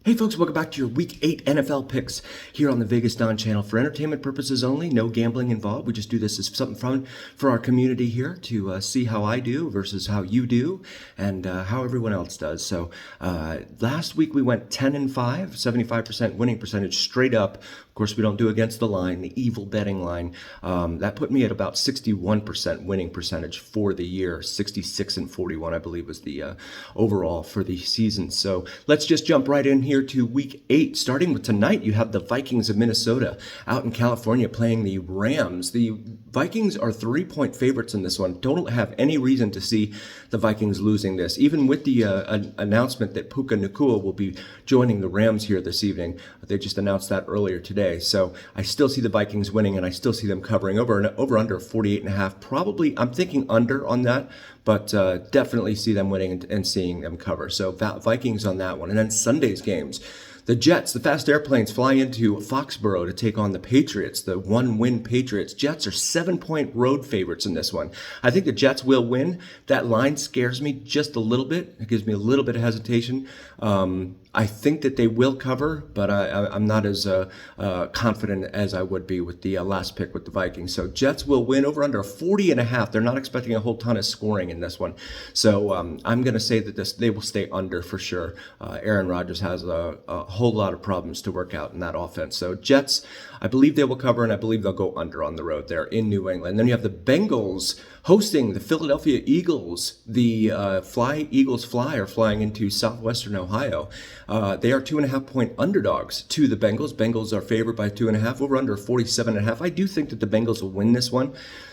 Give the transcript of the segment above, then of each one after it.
Hey folks, welcome back to your Week 8 NFL picks here on the Vegas Don channel. For entertainment purposes only, no gambling involved. We just do this as something fun for our community here to see how I do versus how you do and how everyone else does. So last week we went 10-5, 75% winning percentage straight up. Of course, we don't do against the line, the evil betting line. That put me at about 61% winning percentage for the year. 66-41, I believe, was the overall for the season. So let's just jump right in here to Week 8. Starting with tonight, you have the Vikings of Minnesota out in California playing the Rams. The Vikings are 3-point favorites in this one. Don't have any reason to see the Vikings losing this. Even with the announcement that Puka Nacua will be joining the Rams here this evening. They just announced that earlier today. So I still see the Vikings winning, and I still see them covering over under 48.5. Probably, I'm thinking under on that, but definitely see them winning and seeing them cover. So Vikings on that one. And then Sunday's games. The Jets, the fast airplanes, fly into Foxborough to take on the Patriots, the one-win Patriots. Jets are 7-point road favorites in this one. I think the Jets will win. That line scares me just a little bit. It gives me a little bit of hesitation. I think that they will cover, but I'm not as confident as I would be with the last pick with the Vikings. So Jets will win over under 40.5. They're not expecting a whole ton of scoring in this one. So I'm going to say that they will stay under for sure. Aaron Rodgers has a whole lot of problems to work out in that offense. So Jets, I believe they will cover, and I believe they'll go under on the road there in New England. And then you have the Bengals hosting the Philadelphia Eagles. The Eagles are flying into southwestern Ohio. They are 2.5-point underdogs to the Bengals. Bengals are favored by 2.5, over under 47.5. I do think that the Bengals will win this one,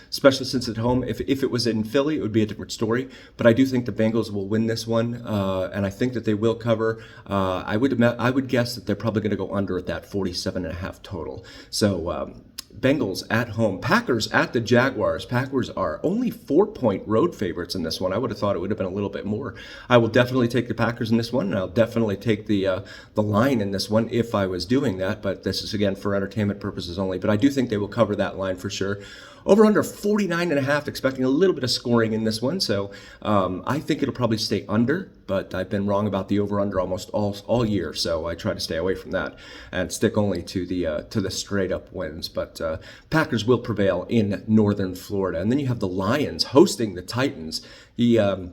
especially since at home. If it was in Philly, it would be a different story. But I do think the Bengals will win this one, and I think that they will cover. I would guess that they're probably going to go under at that 47.5 total. So Bengals at home. Packers at the Jaguars. Packers are only 4-point road favorites in this one. I would have thought it would have been a little bit more. I will definitely take the Packers in this one, and I'll definitely take the line in this one if I was doing that. But this is, again, for entertainment purposes only. But I do think they will cover that line for sure. Over under 49.5, expecting a little bit of scoring in this one. So I think it'll probably stay under, but I've been wrong about the over-under almost all year. So I try to stay away from that and stick only to the straight-up wins. But Packers will prevail in northern Florida. And then you have the Lions hosting the Titans. The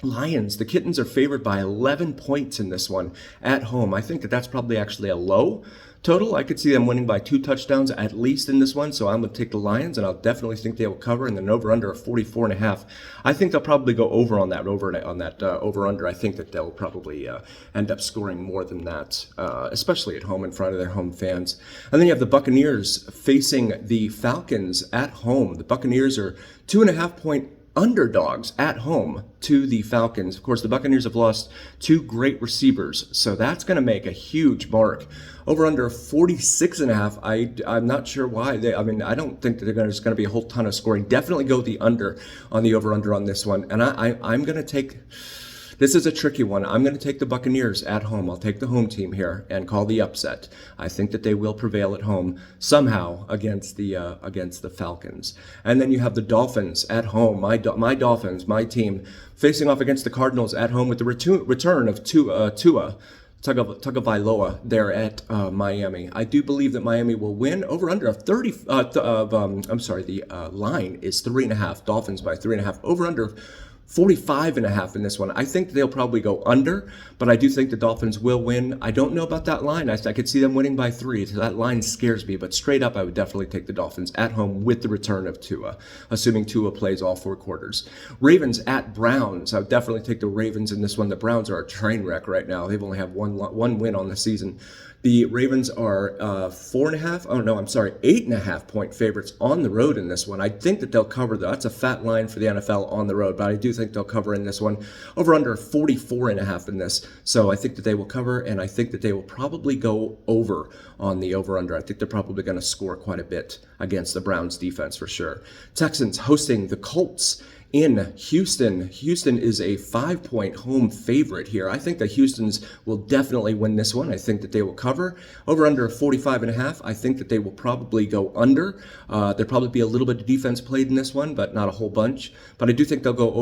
Lions, the Kittens are favored by 11 points in this one at home. I think that's probably actually a low total. I could see them winning by 2 touchdowns at least in this one, so I'm going to take the Lions, and I'll definitely think they will cover, and then over under a 44.5. I think they'll probably go over on that over under. I think that they'll probably end up scoring more than that, especially at home in front of their home fans. And then you have the Buccaneers facing the Falcons at home. The Buccaneers are 2.5-point underdogs at home to the Falcons. Of course, the Buccaneers have lost 2 great receivers, so that's going to make a huge mark. Over under 46.5. I'm not sure why. I don't think that there's going to be a whole ton of scoring. Definitely go the under on the over under on this one. And I'm going to take. This is a tricky one. I'm going to take the Buccaneers at home. I'll take the home team here and call the upset. I think that they will prevail at home somehow against the Falcons. And then you have the Dolphins at home. My Dolphins, my team, facing off against the Cardinals at home with the return of Tua Tagovailoa there at Miami. I do believe that Miami will win. Over under of 30. The line is 3.5. Dolphins by 3.5. Over under 45.5 in this one. I think they'll probably go under, but I do think the Dolphins will win. I don't know about that line. I could see them winning by 3, so that line scares me, but straight up, I would definitely take the Dolphins at home with the return of Tua, assuming Tua plays all 4 quarters. Ravens at Browns. I would definitely take the Ravens in this one. The Browns are a train wreck right now. They've only have one win on the season. The Ravens are 8.5-point favorites on the road in this one. I think that they'll cover, though. That's a fat line for the NFL on the road, but I do think they'll cover in this one. Over under 44.5 in this. So I think that they will cover, and I think that they will probably go over on the over under. I think they're probably going to score quite a bit against the Browns defense for sure. Texans hosting the Colts in Houston. Houston is a 5-point home favorite here. I think the Houstons will definitely win this one. I think that they will cover. Over under 45.5. I think that they will probably go under. There'll probably be a little bit of defense played in this one, but not a whole bunch. But I do think they'll go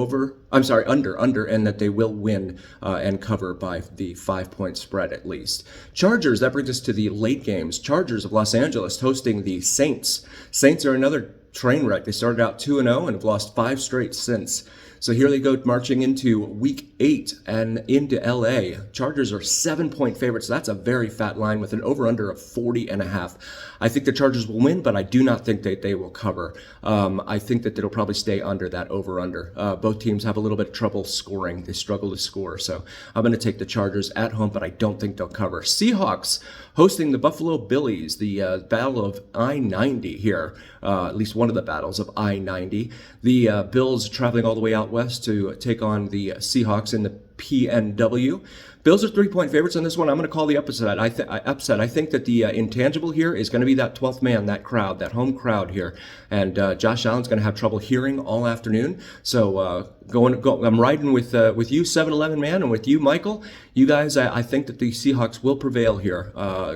under, and that they will win and cover by the 5-point spread at least. Chargers, that brings us to the late games. Chargers of Los Angeles hosting the Saints. Saints are another train wreck. They started out 2-0 and have lost 5 straight since. So here they go marching into week 8 and into LA. Chargers are 7-point favorites. That's a very fat line with an over-under of 40.5. I think the Chargers will win, but I do not think that they will cover. I think that it'll probably stay under that over-under. Both teams have a little bit of trouble scoring. They struggle to score. So I'm going to take the Chargers at home, but I don't think they'll cover. Seahawks hosting the Buffalo Billies, the battle of I-90 here, at least one of the battles of I-90. The Bills traveling all the way out west to take on the Seahawks in the PNW. Bills are 3-point favorites on this one. I'm going to call the upset. I think that the intangible here is going to be that 12th man, that crowd, that home crowd here. And Josh Allen's going to have trouble hearing all afternoon. So I'm riding with you, 7-Eleven man, and with you, Michael. You guys, I think that the Seahawks will prevail here.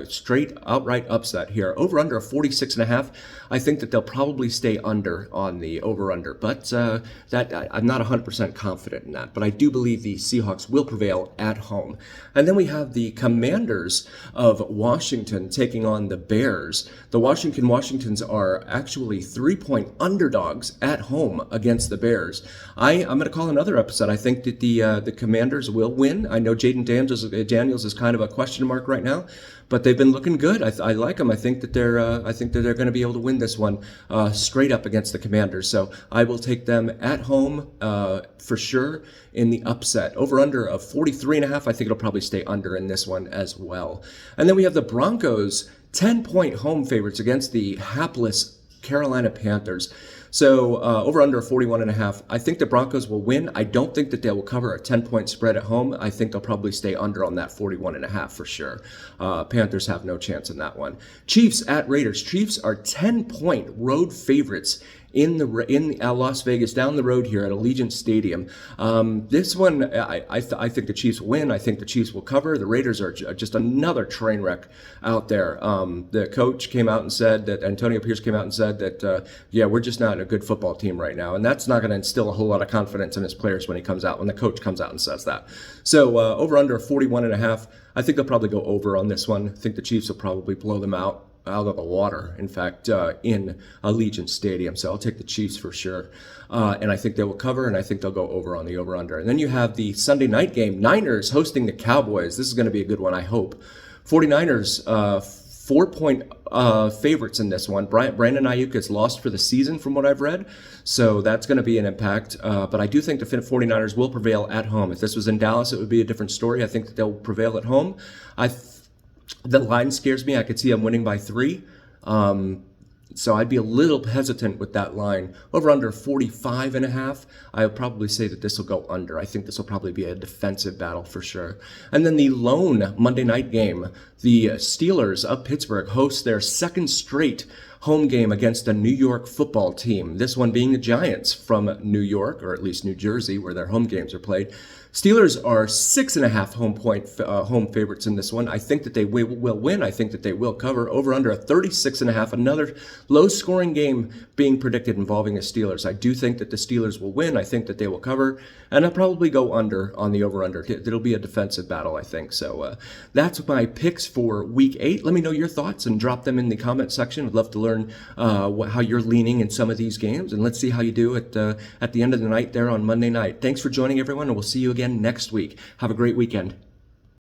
Straight outright upset here. Over under 46.5. I think that they'll probably stay under on the over under, but I'm not 100% confident in that. But I do believe the Seahawks will prevail at home. And then we have the Commanders of Washington taking on the Bears. The Washingtons are actually 3-point underdogs at home against the Bears. I'm going to call another upset. I think that the Commanders will win. I know Jaden Daniels is kind of a question mark right now, but they've been looking good. I like them. I think that they're going to be able to win this one straight up against the Commanders. So I will take them at home for sure in the upset. Over under of 43.5. I think it'll probably stay under in this one as well. And then we have the Broncos, 10-point home favorites against the hapless Carolina Panthers. So over under 41.5. I think the Broncos will win. I don't think that they will cover a 10-point spread at home. I think they'll probably stay under on that 41.5 for sure. Panthers have no chance in that one. Chiefs at Raiders. Chiefs are 10-point road favorites in Las Vegas, down the road here at Allegiant Stadium. This one, I think the Chiefs will win. I think the Chiefs will cover. The Raiders are just another train wreck out there. The coach came out and said that, Antonio Pierce came out and said that, we're just not a good football team right now. And that's not going to instill a whole lot of confidence in his players when the coach comes out and says that. So over under 41.5. I think they'll probably go over on this one. I think the Chiefs will probably blow them out of the water, in fact, in Allegiant Stadium. So I'll take the Chiefs for sure. And I think they will cover, and I think they'll go over on the over-under. And then you have the Sunday night game, Niners hosting the Cowboys. This is going to be a good one, I hope. 49ers, 4-point favorites in this one. Brandon Ayuk is lost for the season from what I've read, so that's going to be an impact. But I do think the 49ers will prevail at home. If this was in Dallas, it would be a different story. I think that they'll prevail at home. The line scares me. I could see them winning by 3. So I'd be a little hesitant with that line. Over under 45.5. I would probably say that this will go under. I think this will probably be a defensive battle for sure. And then the lone Monday night game, the Steelers of Pittsburgh host their second straight home game against a New York football team. This one being the Giants from New York, or at least New Jersey, where their home games are played. Steelers are 6.5 home favorites in this one. I think that they will win. I think that they will cover. Over under a 36.5. Another low-scoring game being predicted involving the Steelers. I do think that the Steelers will win. I think that they will cover, and I'll probably go under on the over-under. It'll be a defensive battle, I think. So that's my picks for Week 8. Let me know your thoughts and drop them in the comment section. I'd love to learn how you're leaning in some of these games, and let's see how you do at the end of the night there on Monday night. Thanks for joining, everyone, and we'll see you again next week. Have a great weekend.